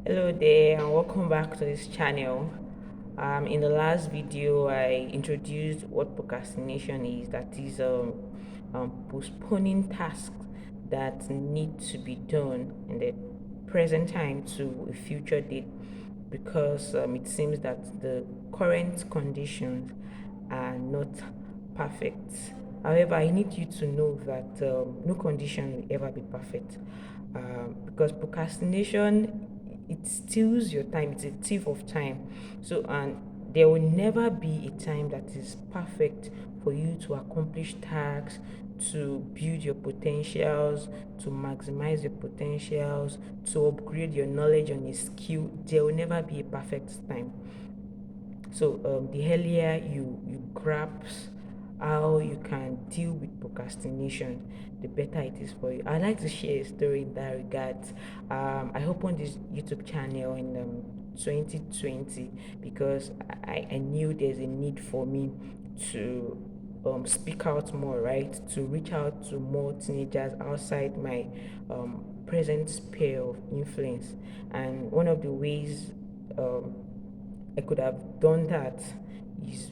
Hello there and welcome back to this channel. In the last video, I introduced what procrastination is. That is postponing tasks that need to be done in the present time to a future date because it seems that the current conditions are not perfect. However, I need you to know that no condition will ever be perfect because procrastination, it steals your time. It's a thief of time. So, and there will never be a time that is perfect for you to accomplish tasks, to build your potentials, to maximize your potentials, to upgrade your knowledge on a skill. There will never be a perfect time. So the earlier you grasp how you can deal with procrastination, the better it is for you. I'd like to share a story in that regard. I opened this YouTube channel in 2020 because I knew there's a need for me to speak out more, right? To reach out to more teenagers outside my present sphere of influence. And one of the ways um, I could have done that is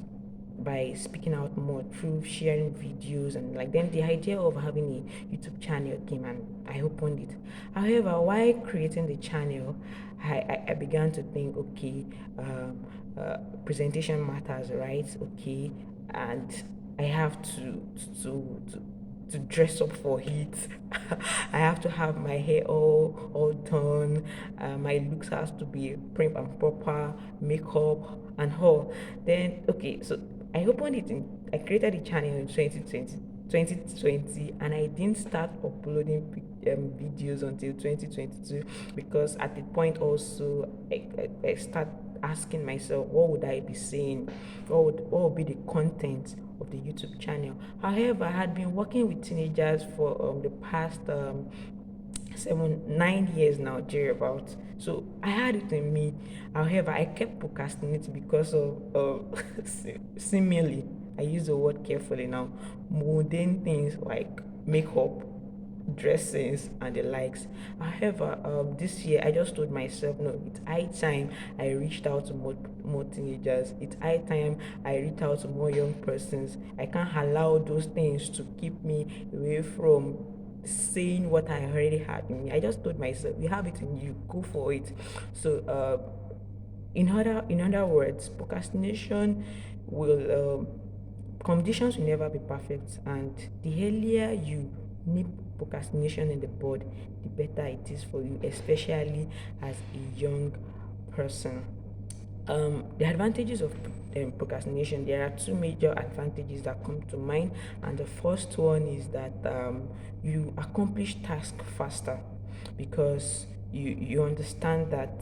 by speaking out more through sharing videos, and like then the idea of having a YouTube channel came and I opened it. However, while creating the channel, I began to think, okay, presentation matters, right? Okay, and I have to dress up for it. I have to have my hair all done. My looks has to be prim and proper, makeup and all. Then okay, so I created the channel in 2020, and I didn't start uploading videos until 2022 because at the point also I start asking myself, what would I be saying? What would be the content of the YouTube channel? However, I had been working with teenagers for the past 7 9 years now, thereabout. So I had it in me. However, I kept procrastinating because of seemingly, I use the word carefully now, mundane things like makeup, dressings and the likes. However, this year I just told myself, no, it's high time I reached out to more teenagers. It's high time I reached out to more young persons. I can't allow those things to keep me away from saying what I already had in me. I just told myself, you have it in you, go for it. So in other words, procrastination will conditions will never be perfect, and the earlier you nip procrastination in the bud, the better it is for you, especially as a young person. The advantages of procrastination, there are two major advantages that come to mind, and the first one is that you accomplish tasks faster because you understand that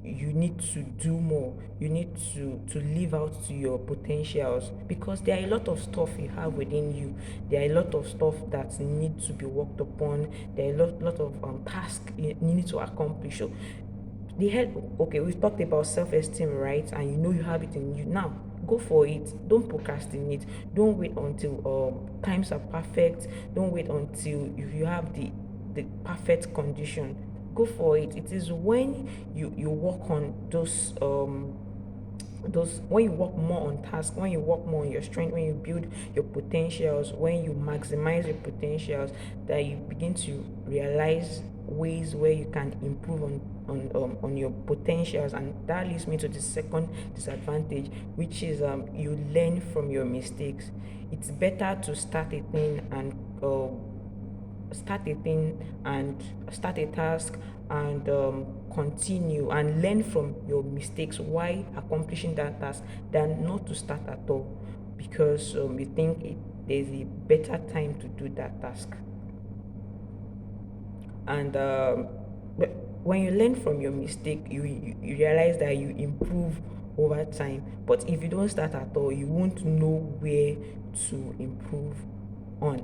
you need to do more, you need to live out to your potentials because there are a lot of stuff you have within you, there are a lot of stuff that need to be worked upon, there are a lot of tasks you need to accomplish. So the head, okay, we've talked about self-esteem, right? And you know you have it in you now. Go for it. Don't procrastinate. Don't wait until times are perfect. Don't wait until you have the perfect condition. Go for it. It is when you work on those when you work more on task, when you work more on your strength, when you build your potentials, when you maximize your potentials, that you begin to realize ways where you can improve on your potentials. And that leads me to the second disadvantage, which is you learn from your mistakes. It's better to start a task and continue and learn from your mistakes while accomplishing that task than not to start at all because you think there's a better time to do that task. And but when you learn from your mistake, you realize that you improve over time. But if you don't start at all, you won't know where to improve on.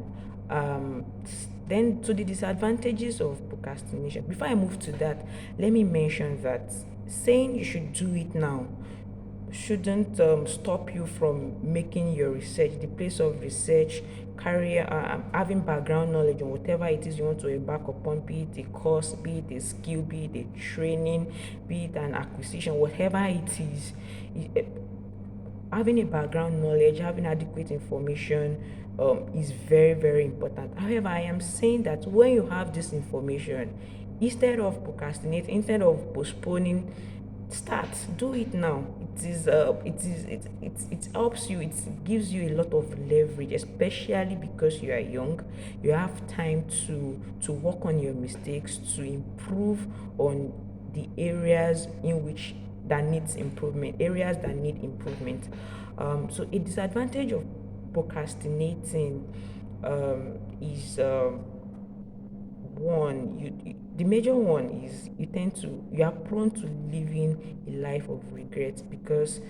Then to the disadvantages of procrastination, before I move to that, let me mention that saying you should do it now shouldn't stop you from making your research. The place of research, career, having background knowledge on whatever it is you want to embark upon, be it a course, be it a skill, be it a training, be it an acquisition, whatever it is. Having a background knowledge, having adequate information is very, very important. However, I am saying that when you have this information, instead of procrastinating, instead of postponing, start, do it now. It helps you, it gives you a lot of leverage, especially because you are young. You have time to work on your mistakes, to improve on the areas in which that needs improvement, areas that need improvement. So a disadvantage of procrastinating is one, the major one is you are prone to living a life of regret, because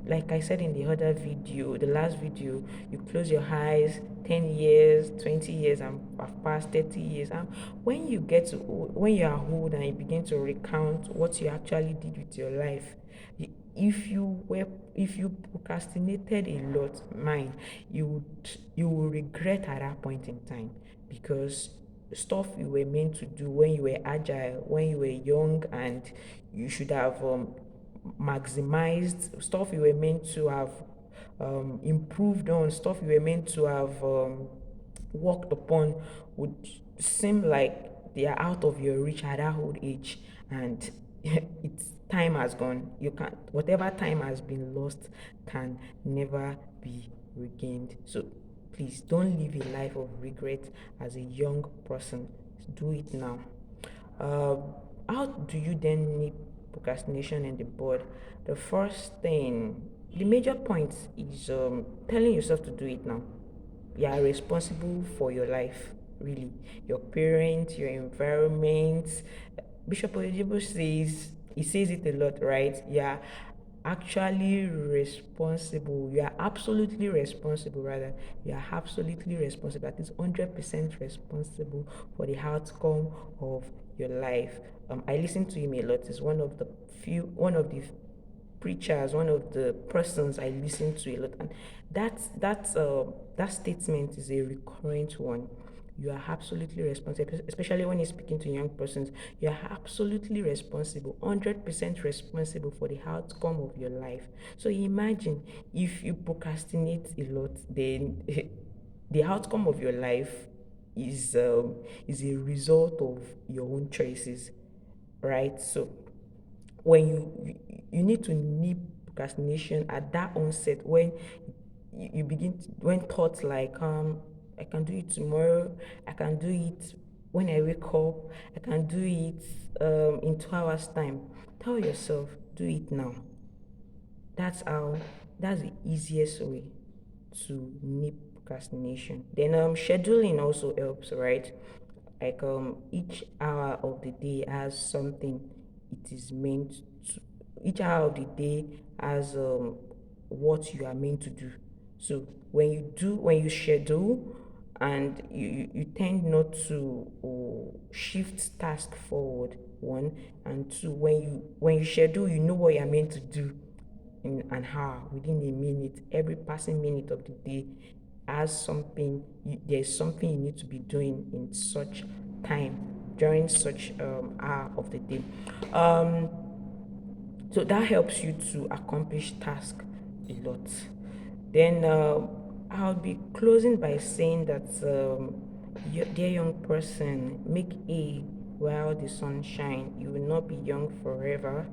like I said in the other video, the last video, you close your eyes, 10 years, 20 years, and have passed 30 years. And when you are old and you begin to recount what you actually did with your life, if you were if you procrastinated a lot, mine, you will regret at that point in time, because stuff you were meant to do when you were agile, when you were young, and you should have maximized stuff you were meant to have improved on, stuff you were meant to have worked upon, would seem like they are out of your reach at that old age, and it's time has gone. You can Whatever time has been lost can never be regained. So please don't live a life of regret as a young person. Do it now. uh, how do you then nip procrastination in the bud? The first thing, the major point is telling yourself to do it now. You are responsible for your life, really. Your parents, your environment. Bishop Oyedepo says, he says it a lot, right? Yeah, actually responsible. You are absolutely responsible, rather. You are absolutely responsible. That is 100% responsible for the outcome of your life. I listen to him a lot. He's one of the preachers, one of the persons I listen to a lot, and that statement is a recurrent one. You are absolutely responsible, especially when you're speaking to young persons. You are absolutely responsible, 100% responsible for the outcome of your life. So imagine if you procrastinate a lot, then the outcome of your life is a result of your own choices, right? So when you need to nip procrastination at that onset, when you begin when thoughts like I can do it tomorrow, I can do it when I wake up, I can do it in 2 hours time. Tell yourself, do it now. That's the easiest way to nip procrastination. Then scheduling also helps, right? Like each hour of the day has something it is meant to each hour of the day has what you are meant to do. So when you schedule, and you tend not to shift task forward, one, and two, when you schedule, you know what you're meant to do in an hour, within a minute. Every passing minute of the day has there's something you need to be doing in such time, during such hour of the day. um so that helps you to accomplish task a lot. Then I'll be closing by saying that, dear young person, make a while the sun shine. You will not be young forever.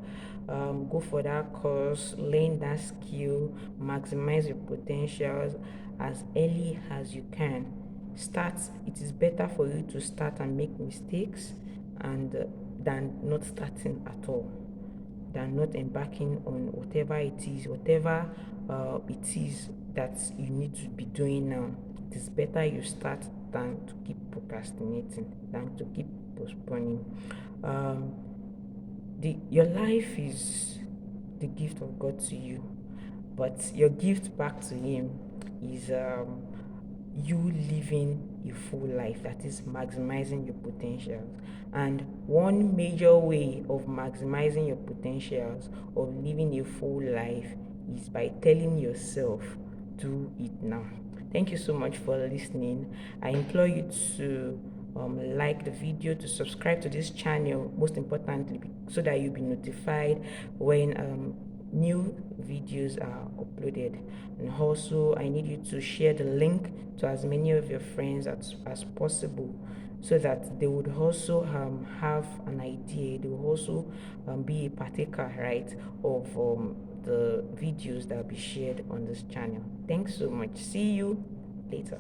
Go for that course, learn that skill, maximize your potentials as early as you can. Start. It is better for you to start and make mistakes, and than not starting at all, than not embarking on whatever it is that you need to be doing now. It is better you start than to keep procrastinating, than to keep postponing. Um, your life is the gift of God to you, but your gift back to Him is you living a full life, that is maximizing your potentials. And one major way of maximizing your potentials, of living a full life, is by telling yourself, do it now. Thank you so much for listening. I implore you to like the video, to subscribe to this channel, most importantly, so that you'll be notified when new videos are uploaded. And also, I need you to share the link to as many of your friends as possible, so that they would also have an idea, they will also be a partaker, right, of the videos that will be shared on this channel. Thanks so much. See you later.